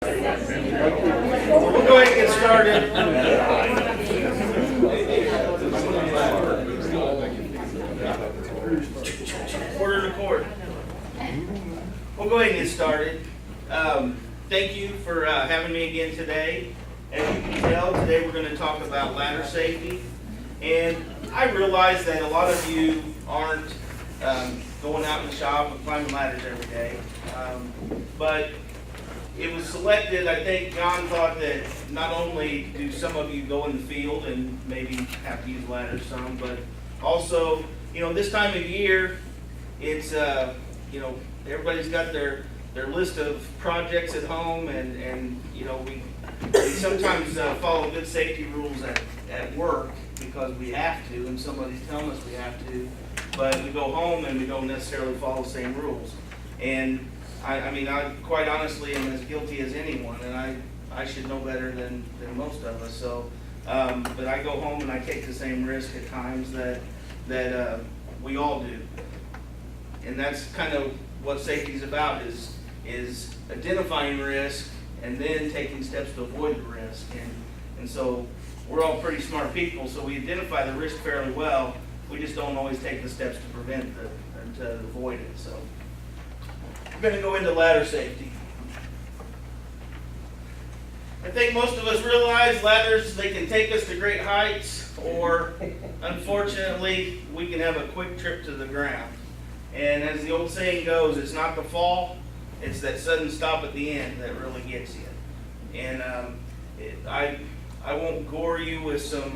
We'll go ahead and get started. Quarter to court. We'll go ahead and get started. Thank you for having me again today. As you can tell, today we're going to talk about ladder safety. And I realize that a lot of you aren't going out in the shop and climbing ladders every day. But it was selected, I think John thought that not only do some of you go in the field and maybe have to use ladders some, but also, this time of year, it's, everybody's got their list of projects at home and we sometimes follow good safety rules at work because we have to and somebody's telling us we have to, but we go home and we don't necessarily follow the same rules. And I quite honestly am as guilty as anyone, and I should know better than most of us. So, but I go home and I take the same risk at times that we all do, and that's kind of what safety is about: is identifying risk and then taking steps to avoid the risk. And so we're all pretty smart people, so we identify the risk fairly well. We just don't always take the steps to prevent it or to avoid it. So. We're going to go into ladder safety. I think most of us realize ladders, they can take us to great heights, or unfortunately, we can have a quick trip to the ground. And as the old saying goes, it's not the fall, it's that sudden stop at the end that really gets you. And I won't gore you with some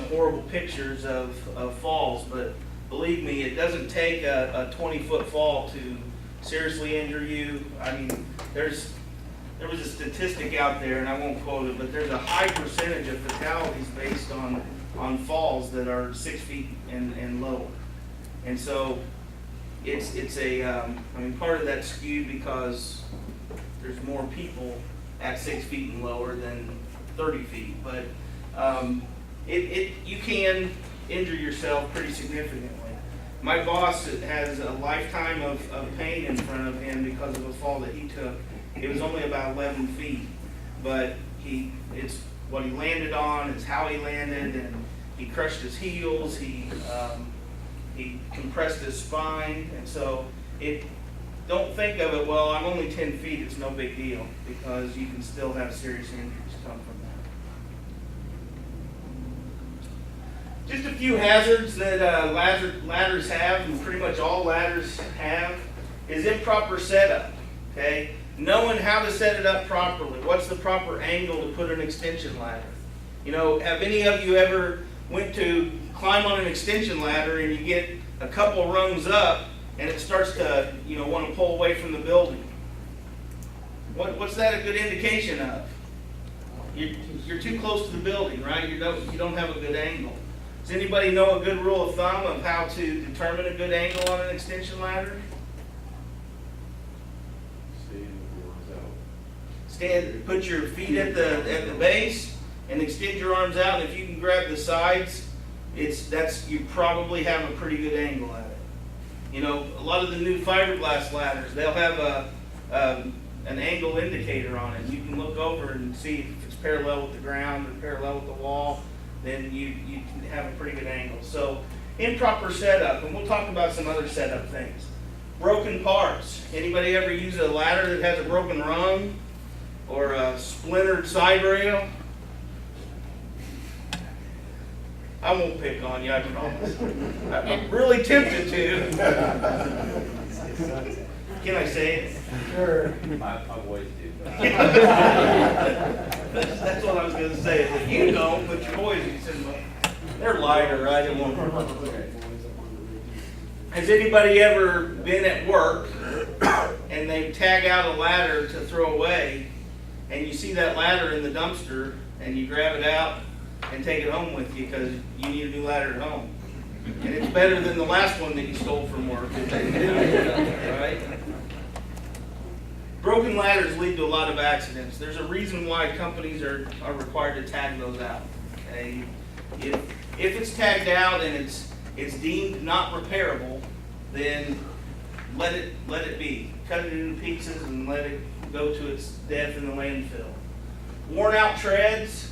horrible pictures of falls, but believe me, it doesn't take a 20-foot fall to seriously injure you. I mean, there was a statistic out there, and I won't quote it, but there's a high percentage of fatalities based on falls that are 6 feet and lower. And so it's part of that's skewed because there's more people at 6 feet and lower than 30 feet. But you can injure yourself pretty significantly. My boss has a lifetime of pain in front of him because of a fall that he took. It was only about 11 feet, but it's what he landed on, it's how he landed, and he crushed his heels, he compressed his spine, and so don't think of it, well, I'm only 10 feet, it's no big deal, because you can still have serious injuries come from that. Just a few hazards that ladders have, and pretty much all ladders have, is improper setup. Okay, knowing how to set it up properly. What's the proper angle to put an extension ladder? Have any of you ever went to climb on an extension ladder and you get a couple rungs up and it starts to want to pull away from the building? What's that a good indication of? You're too close to the building, right? You don't have a good angle. Does anybody know a good rule of thumb of how to determine a good angle on an extension ladder? Put your feet at the base and extend your arms out. And if you can grab the sides, you probably have a pretty good angle at it. A lot of the new fiberglass ladders, they'll have an angle indicator on it. You can look over and see if it's parallel with the ground or parallel with the wall. Then you can have a pretty good angle. So improper setup, and we'll talk about some other setup things. Broken parts. Anybody ever use a ladder that has a broken rung or a splintered side rail? I won't pick on you, I promise. I'm really tempted to. Can I say it? Sure. My boys do. That's what I was going to say. But you don't, but your boys, they're lighter, right? It won't hurt. Has anybody ever been at work and they tag out a ladder to throw away, and you see that ladder in the dumpster, and you grab it out and take it home with you because you need a new ladder at home? And it's better than the last one that you stole from work. Right? Broken ladders lead to a lot of accidents. There's a reason why companies are required to tag those out. Okay? If it's tagged out and it's deemed not repairable, then let it be. Cut it into pieces and let it go to its death in the landfill. Worn out treads,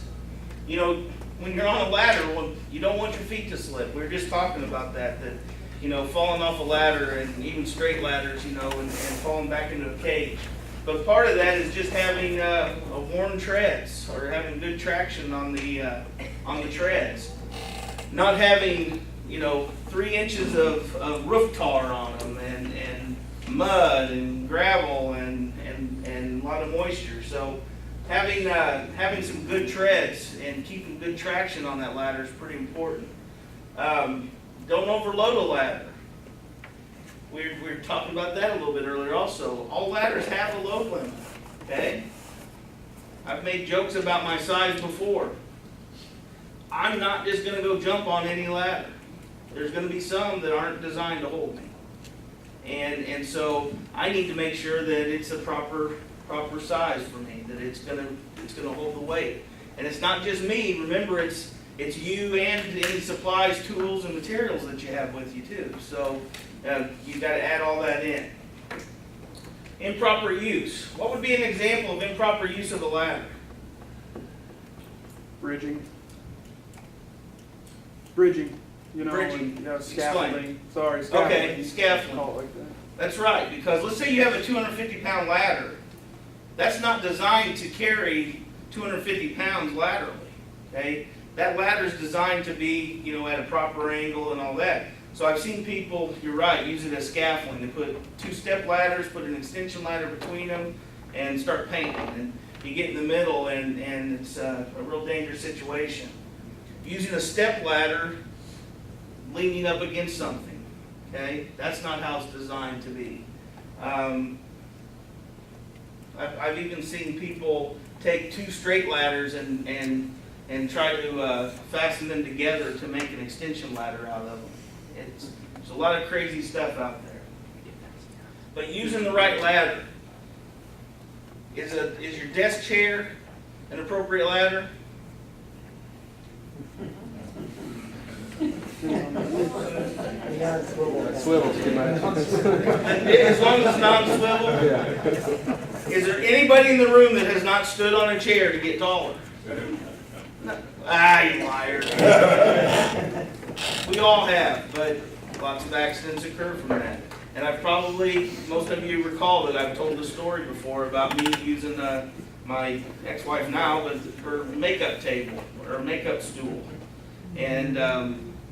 you know, when you're on a ladder, well, you don't want your feet to slip. We were just talking about that, you know, falling off a ladder and even straight ladders, you know, and falling back into a cage. But part of that is just having a worn treads or having good traction on the treads. Not having, you know, 3 inches of roof tar on them and mud and gravel and a lot of moisture. So having some good treads and keeping good traction on that ladder is pretty important. Don't overload a ladder. We were talking about that a little bit earlier also. All ladders have a load limit, okay? I've made jokes about my size before. I'm not just going to go jump on any ladder. There's going to be some that aren't designed to hold me. And so I need to make sure that it's a proper size for me, that it's going to hold the weight. And it's not just me. Remember, it's you and any supplies, tools, and materials that you have with you too. So you've got to add all that in. Improper use. What would be an example of improper use of a ladder? Bridging, you know, Bridging. and, you know, Explain. scaffolding. Sorry, scaffolding. Okay, scaffolding. Call it like that. That's right, because let's say you have a 250-pound ladder. That's not designed to carry 250 pounds laterally, okay? That ladder is designed to be, you know, at a proper angle and all that. So I've seen people, you're right, use it as scaffolding. They put 2-step ladders, put an extension ladder between them, and start painting. And you get in the middle, and it's a real dangerous situation. Using a step ladder, leaning up against something, okay? That's not how it's designed to be. I've even seen people take 2 straight ladders and try to fasten them together to make an extension ladder out of them. There's a lot of crazy stuff out there. But using the right ladder, is your desk chair an appropriate ladder? Swivel's too much. As long as it's non-swivel? Is there anybody in the room that has not stood on a chair to get taller? Ah, you liar. We all have, but lots of accidents occur from that. And I've probably, most of you recall that I've told the story before about me using my ex-wife now with her makeup table or makeup stool. And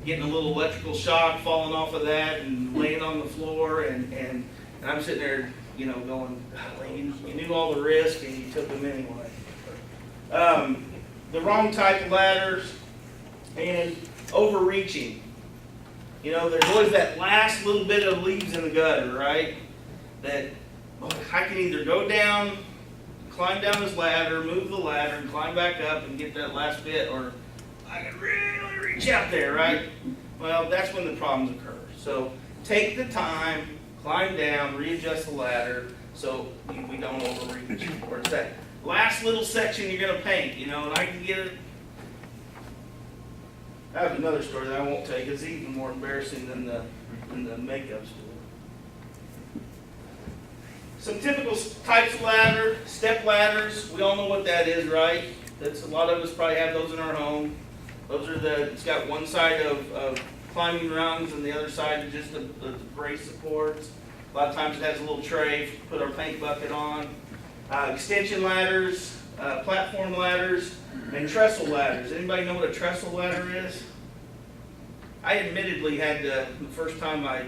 getting a little electrical shock, falling off of that and laying on the floor. And I'm sitting there, you know, going, golly, you knew all the risk and you took them anyway. The wrong type of ladders and overreaching. You know, there's always that last little bit of leaves in the gutter, right? That I can either go down, climb down this ladder, move the ladder, and climb back up and get that last bit, or I can really reach out there, right? Well, that's when the problems occur. So take the time, climb down, readjust the ladder so we don't overreach. Or it's that last little section you're going to paint, you know, and I can get it. I have another story that I won't tell you because it's even more embarrassing than the makeup story. Some typical types of ladder, step ladders. We all know what that is, right? That's a lot of us probably have those in our home. Those are it's got one side of climbing rungs and the other side is just the brace supports. A lot of times it has a little tray to put our paint bucket on. Extension ladders, platform ladders, and trestle ladders. Anybody know what a trestle ladder is? I admittedly had to, the first time I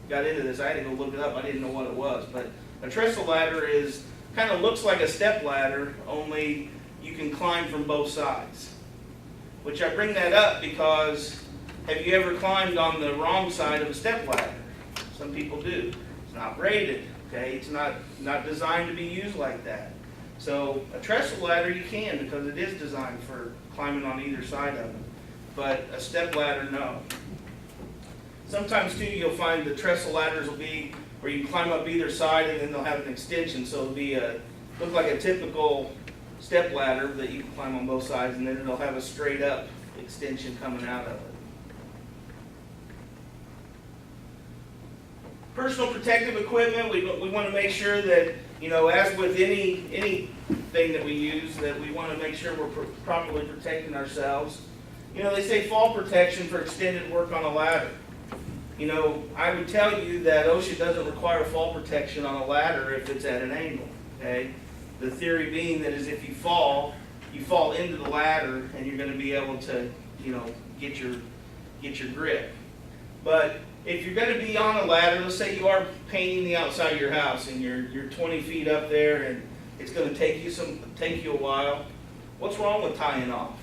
got into this, I had to go look it up. I didn't know what it was. But a trestle ladder kind of looks like a step ladder, only you can climb from both sides. Which I bring that up because have you ever climbed on the wrong side of a step ladder? Some people do. It's not rated, okay? It's not designed to be used like that. So a trestle ladder you can because it is designed for climbing on either side of it. But a step ladder, no. Sometimes too you'll find the trestle ladders will be where you can climb up either side and then they'll have an extension. So it'll be look like a typical step ladder that you can climb on both sides, and then it'll have a straight up extension coming out of it. Personal protective equipment, we want to make sure that you know, as with anything that we use, that we want to make sure we're properly protecting ourselves. You know, they say fall protection for extended work on a ladder. You know, I would tell you that OSHA doesn't require fall protection on a ladder if it's at an angle, okay? The theory being that is if you fall into the ladder and you're going to be able to, you know, get your grip. But if you're going to be on a ladder, let's say you are painting the outside of your house and you're 20 feet up there and it's going to take you a while. What's wrong with tying off?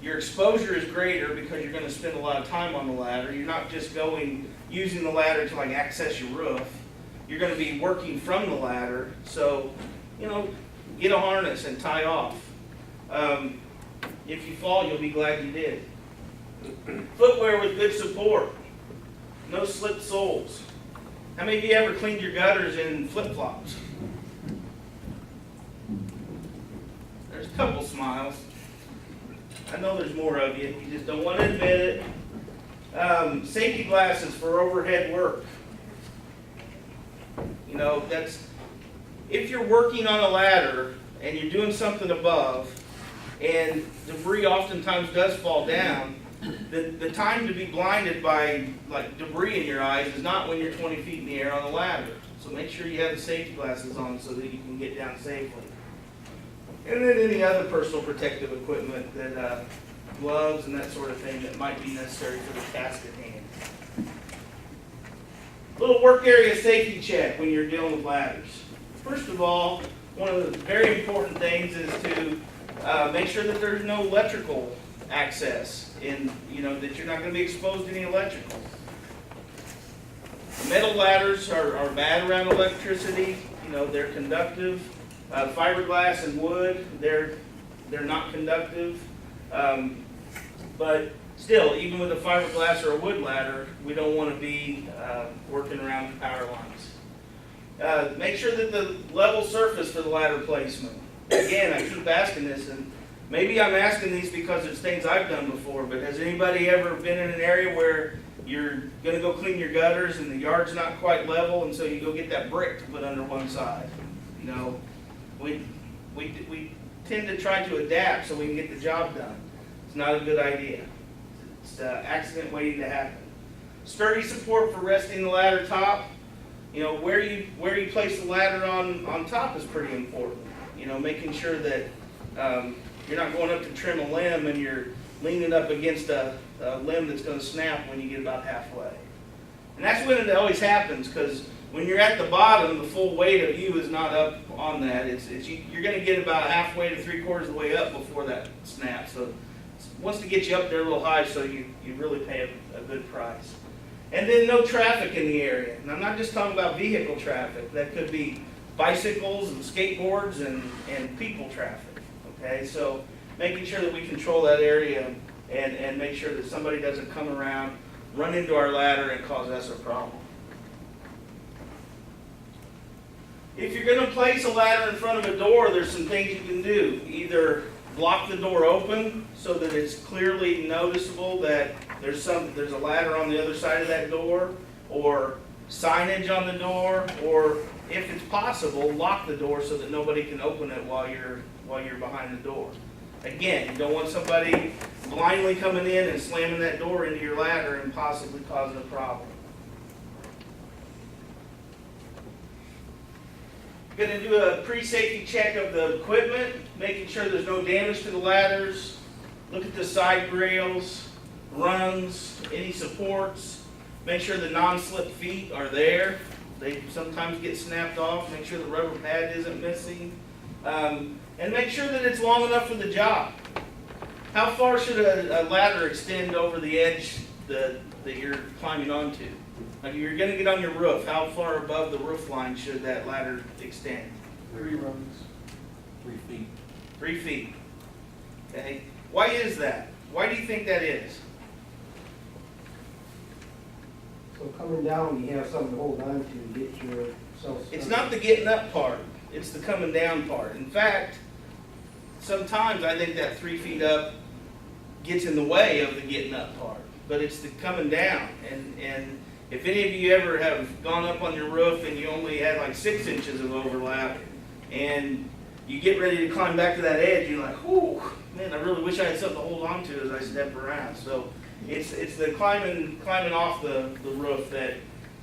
Your exposure is greater because you're going to spend a lot of time on the ladder. You're not just using the ladder to like access your roof. You're going to be working from the ladder. So, you know, get a harness and tie off. If you fall, you'll be glad you did. Footwear with good support. No slipped soles. How many of you ever cleaned your gutters in flip-flops? There's a couple smiles. I know there's more of you. You just don't want to admit it. Safety glasses for overhead work. You know, if you're working on a ladder and you're doing something above and debris oftentimes does fall down, the time to be blinded by like debris in your eyes is not when you're 20 feet in the air on the ladder. So make sure you have the safety glasses on so that you can get down safely. And then any other personal protective equipment, that gloves and that sort of thing that might be necessary for the task at hand. Little work area safety check when you're dealing with ladders. First of all, one of the very important things is to make sure that there's no electrical access, that you're not going to be exposed to any electrical. Metal ladders are bad around electricity. You know, they're conductive. Fiberglass and wood, they're not conductive. But still, even with a fiberglass or a wood ladder, we don't want to be working around power lines. Make sure that the level surface for the ladder placement. Again, I keep asking this, and maybe I'm asking these because it's things I've done before, but has anybody ever been in an area where you're going to go clean your gutters and the yard's not quite level, and so you go get that brick to put under one side? You know, we tend to try to adapt so we can get the job done. It's not a good idea. It's an accident waiting to happen. Sturdy support for resting the ladder top. You know, where you place the ladder on top is pretty important. You know, making sure that you're not going up to trim a limb and you're leaning up against a limb that's going to snap when you get about halfway. And that's when it always happens, because when you're at the bottom, the full weight of you is not up on that. You're going to get about halfway to 3/4 of the way up before that snaps. So it wants to get you up there a little high so you really pay a good price. And then no traffic in the area. And I'm not just talking about vehicle traffic. That could be bicycles and skateboards and people traffic. Okay, so making sure that we control that area and make sure that somebody doesn't come around, run into our ladder and cause us a problem. If you're going to place a ladder in front of a door, there's some things you can do. Either block the door open so that it's clearly noticeable that there's a ladder on the other side of that door, or signage on the door, or if it's possible, lock the door so that nobody can open it while you're behind the door. Again, you don't want somebody blindly coming in and slamming that door into your ladder and possibly causing a problem. Going to do a pre-safety check of the equipment, making sure there's no damage to the ladders. Look at the side rails, rungs, any supports. Make sure the non-slip feet are there. They sometimes get snapped off. Make sure the rubber pad isn't missing. And make sure that it's long enough for the job. How far should a ladder extend over the edge that you're climbing onto? If you're going to get on your roof, how far above the roof line should that ladder extend? 3 rungs. 3 feet. 3 feet. Okay. Why is that? Why do you think that is? So coming down, you have something to hold on to get yourself. It's not the getting up part. It's the coming down part. In fact, sometimes I think that 3 feet up gets in the way of the getting up part. But it's the coming down. And if any of you ever have gone up on your roof and you only had like 6 inches of overlap, and you get ready to climb back to that edge, you're like, whoo, man, I really wish I had something to hold on to as I step around. So it's the climbing off the roof that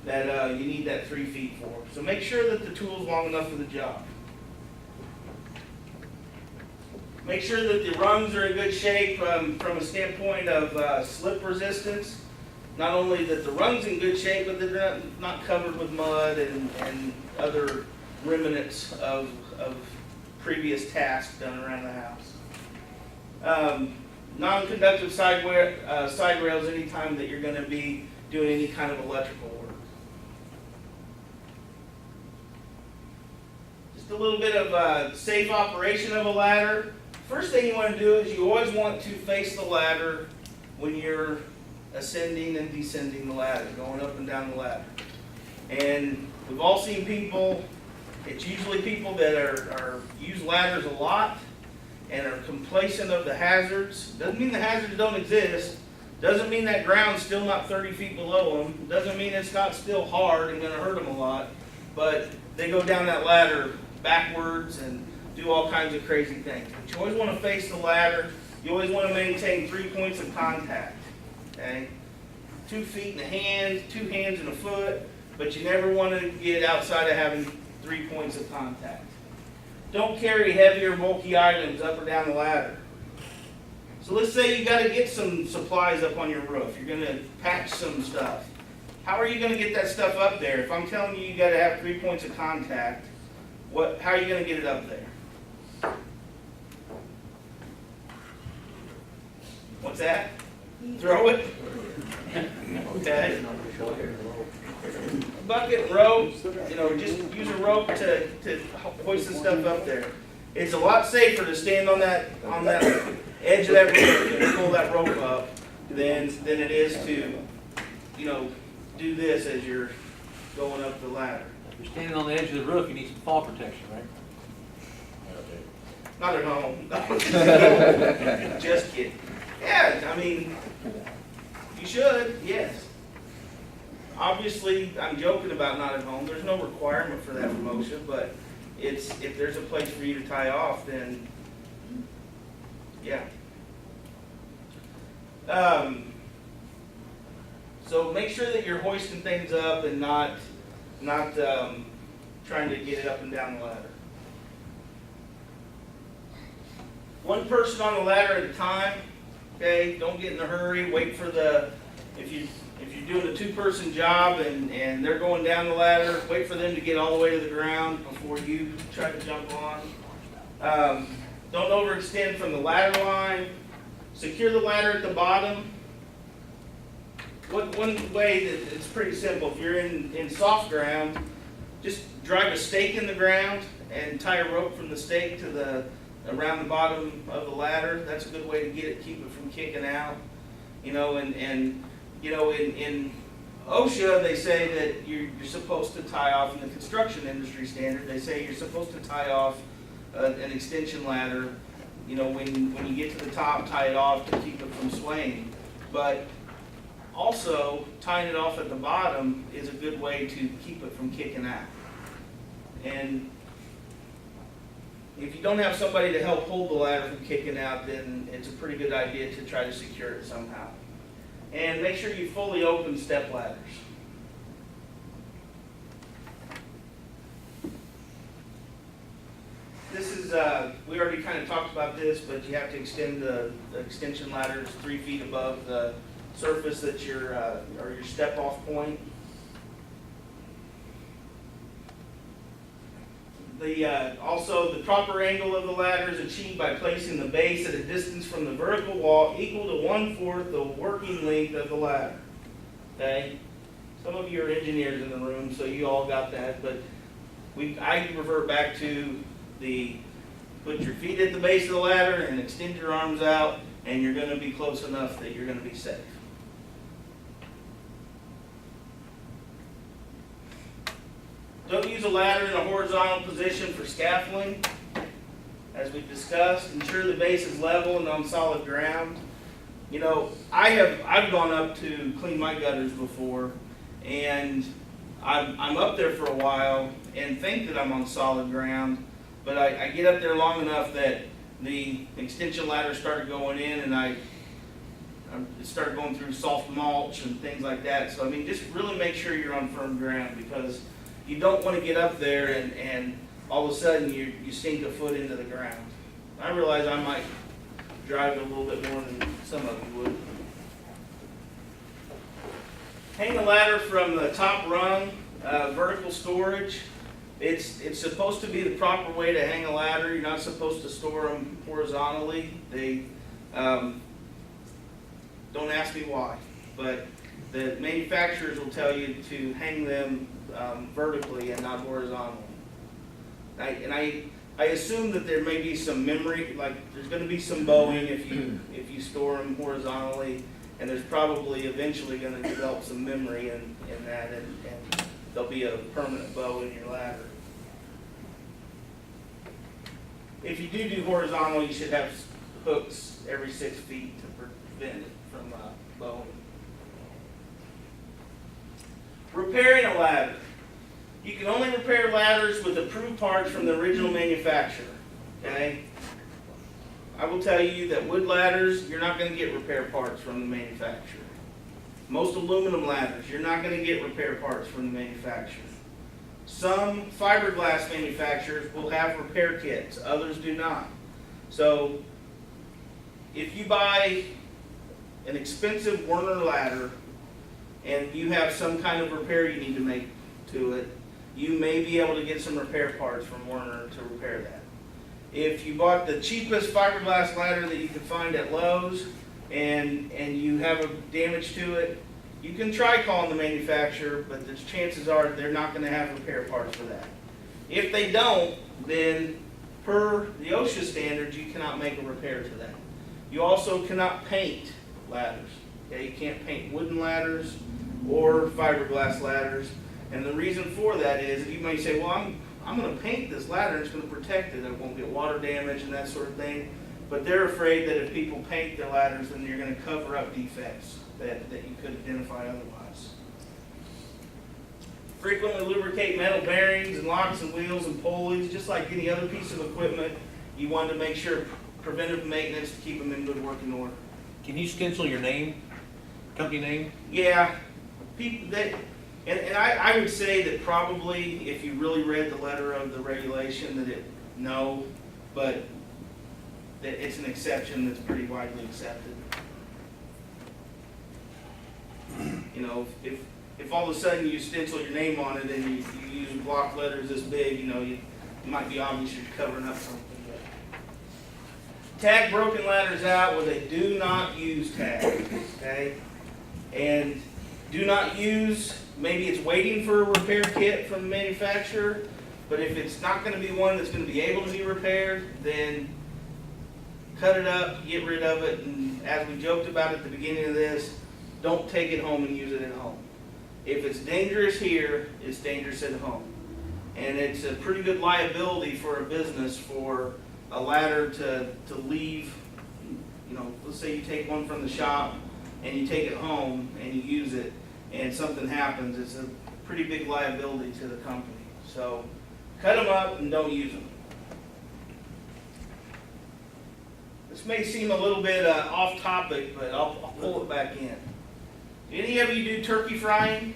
you need that 3 feet for. So make sure that the tool's long enough for the job. Make sure that the rungs are in good shape from a standpoint of slip resistance. Not only that the rungs in good shape, but that they're not covered with mud and other remnants of previous tasks done around the house. Non-conductive side rails anytime that you're going to be doing any kind of electrical work. Just a little bit of safe operation of a ladder. First thing you want to do is you always want to face the ladder when you're ascending and descending the ladder, going up and down the ladder. And we've all seen people, it's usually people that use ladders a lot and are complacent of the hazards. Doesn't mean the hazards don't exist. Doesn't mean that ground's still not 30 feet below them. Doesn't mean it's not still hard and going to hurt them a lot. But they go down that ladder backwards and do all kinds of crazy things. But you always want to face the ladder. You always want to maintain 3 points of contact. Okay? 2 feet and a hand, 2 hands and a foot, but you never want to get outside of having 3 points of contact. Don't carry heavier, bulky items up or down the ladder. So let's say you got to get some supplies up on your roof. You're going to patch some stuff. How are you going to get that stuff up there? If I'm telling you got to have 3 points of contact, how are you going to get it up there? What's that? Throw it? Okay. Bucket, rope, just use a rope to hoist the stuff up there. It's a lot safer to stand on that edge of that roof and pull that rope up than it is to, do this as you're going up the ladder. If you're standing on the edge of the roof, you need some fall protection, right? Not at home. Just kidding. Yeah, I mean, you should, yes. Obviously, I'm joking about not at home. There's no requirement for that promotion, but if there's a place for you to tie off, then yeah. So make sure that you're hoisting things up and not trying to get it up and down the ladder. One person on the ladder at a time. Okay, don't get in a hurry. Wait for if you're doing a 2-person job and they're going down the ladder, wait for them to get all the way to the ground before you try to jump on. Don't overextend from the ladder line. Secure the ladder at the bottom. One way that it's pretty simple, if you're in soft ground, just drive a stake in the ground and tie a rope from the stake to around the bottom of the ladder. That's a good way to keep it from kicking out. In OSHA, they say that you're supposed to tie off, in the construction industry standard, they say you're supposed to tie off an extension ladder, when you get to the top, tie it off to keep it from swaying. But also, tying it off at the bottom is a good way to keep it from kicking out. And if you don't have somebody to help hold the ladder from kicking out, then it's a pretty good idea to try to secure it somehow. And make sure you fully open step ladders. This is, we already kind of talked about this, but you have to extend the extension ladders 3 feet above the surface that your step off point. Also, the proper angle of the ladder is achieved by placing the base at a distance from the vertical wall equal to 1/4 the working length of the ladder. Okay? Some of you are engineers in the room, so you all got that, but I revert back to put your feet at the base of the ladder and extend your arms out, and you're going to be close enough that you're going to be safe. Don't use a ladder in a horizontal position for scaffolding. As we've discussed, ensure the base is level and on solid ground. I've gone up to clean my gutters before, and I'm up there for a while and think that I'm on solid ground, but I get up there long enough that the extension ladder started going in, and I started going through soft mulch and things like that. So I mean, just really make sure you're on firm ground, because you don't want to get up there and all of a sudden you sink a foot into the ground. I realize I might drive it a little bit more than some of you would. Hang the ladder from the top rung, vertical storage. It's supposed to be the proper way to hang a ladder. You're not supposed to store them horizontally. They don't ask me why, but the manufacturers will tell you to hang them vertically and not horizontally. I assume that there may be some memory, like there's going to be some bowing if you store them horizontally, and there's probably eventually going to develop some memory in that, and there'll be a permanent bow in your ladder. If you do horizontal, you should have hooks every 6 feet to prevent it from bowing. Repairing a ladder. You can only repair ladders with approved parts from the original manufacturer, okay? I will tell you that wood ladders, you're not going to get repair parts from the manufacturer. Most aluminum ladders, you're not going to get repair parts from the manufacturer. Some fiberglass manufacturers will have repair kits, others do not. So, if you buy an expensive Werner ladder and you have some kind of repair you need to make to it, you may be able to get some repair parts from Werner to repair that. If you bought the cheapest fiberglass ladder that you can find at Lowe's and you have a damage to it, you can try calling the manufacturer, but the chances are they're not going to have repair parts for that. If they don't, then per the OSHA standards, you cannot make a repair to that. You also cannot paint ladders. Okay? You can't paint wooden ladders or fiberglass ladders. And the reason for that is, you may say, well, I'm going to paint this ladder and it's going to protect it. It won't get water damage and that sort of thing. But they're afraid that if people paint their ladders, then you're going to cover up defects that you could identify otherwise. Frequently lubricate metal bearings and locks and wheels and pulleys. Just like any other piece of equipment, you want to make sure preventive maintenance to keep them in good working order. Can you stencil your name, company name? Yeah, people that, and I would say that probably if you really read the letter of the regulation that no, but that it's an exception that's pretty widely accepted. You know, if all of a sudden you stencil your name on it and you use block letters this big, you know, it might be obvious you're covering up something. Tag broken ladders out where they do not use tags, okay? And do not use, maybe it's waiting for a repair kit from the manufacturer, but if it's not going to be one that's going to be able to be repaired, then cut it up, get rid of it, and as we joked about at the beginning of this, don't take it home and use it at home. If it's dangerous here, it's dangerous at home. And it's a pretty good liability for a business for a ladder to leave, you know, let's say you take one from the shop and you take it home and you use it and something happens, it's a pretty big liability to the company. So cut them up and don't use them. This may seem a little bit off topic, but I'll pull it back in. Do any of you do turkey frying?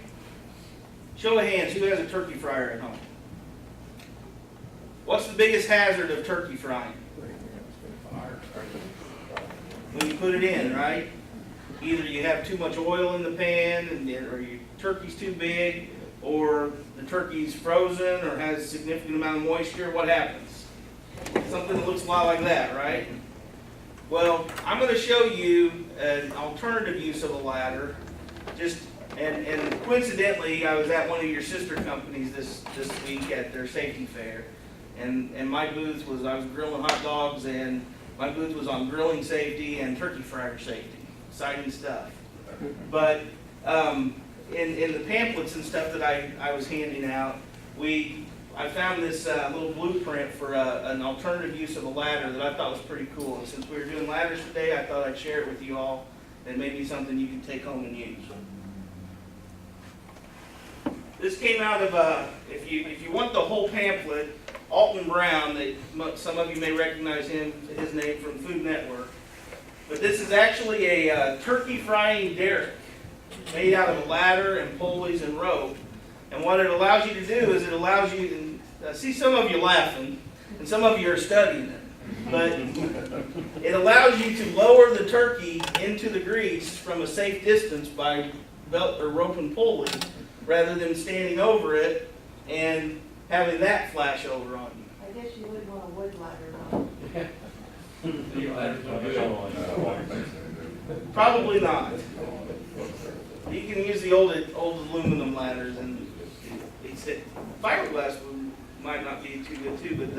Show of hands, who has a turkey fryer at home? What's the biggest hazard of turkey frying? When you put it in, right? Either you have too much oil in the pan, or your turkey's too big, or the turkey's frozen or has a significant amount of moisture. What happens? Something that looks a lot like that, right? Well, I'm going to show you an alternative use of a ladder. And coincidentally, I was at one of your sister companies this week at their safety fair. And my booth was, I was grilling hot dogs, and my booth was on grilling safety and turkey fryer safety. Exciting stuff. But in the pamphlets and stuff that I was handing out, I found this little blueprint for an alternative use of a ladder that I thought was pretty cool. And since we were doing ladders today, I thought I'd share it with you all, and maybe something you can take home and use. This came out of, if you want the whole pamphlet, Alton Brown, some of you may recognize his name from Food Network. But this is actually a turkey frying derrick made out of a ladder and pulleys and rope. And what it allows you to do is it allows you, and see some of you laughing, and some of you are studying it. But it allows you to lower the turkey into the grease from a safe distance by belt or rope and pulley, rather than standing over it and having that flash over on you. I guess you would want a wood ladder, though. Probably not. You can use the old aluminum ladders, and fiberglass might not be too good too. But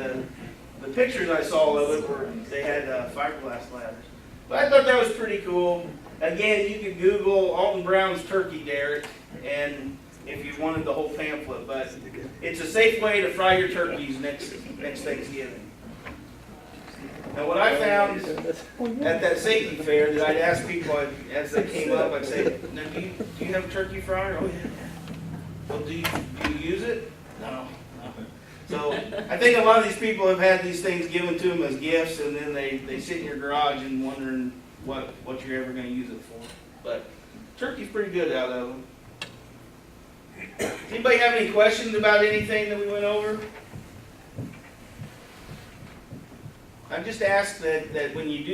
the pictures I saw of it were they had fiberglass ladders. But I thought that was pretty cool. Again, you could Google Alton Brown's turkey derrick, and if you wanted the whole pamphlet, but it's a safe way to fry your turkeys next Thanksgiving. Now, what I found at that safety fair that I'd ask people as they came up, I'd say, "Now, do you have a turkey fryer?" "Oh yeah." "Well, do you use it?" "No." So I think a lot of these people have had these things given to them as gifts, and then they sit in your garage and wondering what you're ever going to use it for. But turkey's pretty good out of them. Does anybody have any questions about anything that we went over? I just ask that when you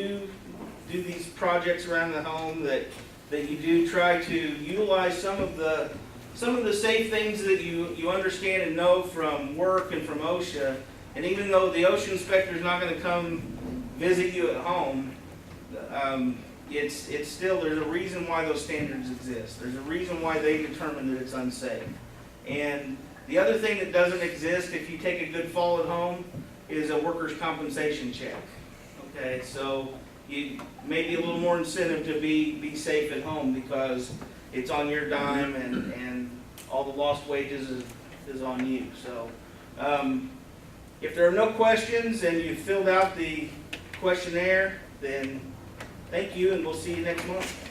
do these projects around the home, that you do try to utilize some of the safe things that you understand and know from work and from OSHA. And even though the OSHA inspector is not going to come visit you at home, it's still, there's a reason why those standards exist. There's a reason why they determine that it's unsafe. And the other thing that doesn't exist if you take a good fall at home is a workers' compensation check. Okay, so you maybe a little more incentive to be safe at home because it's on your dime and all the lost wages is on you. So if there are no questions and you filled out the questionnaire, then thank you, and we'll see you next month.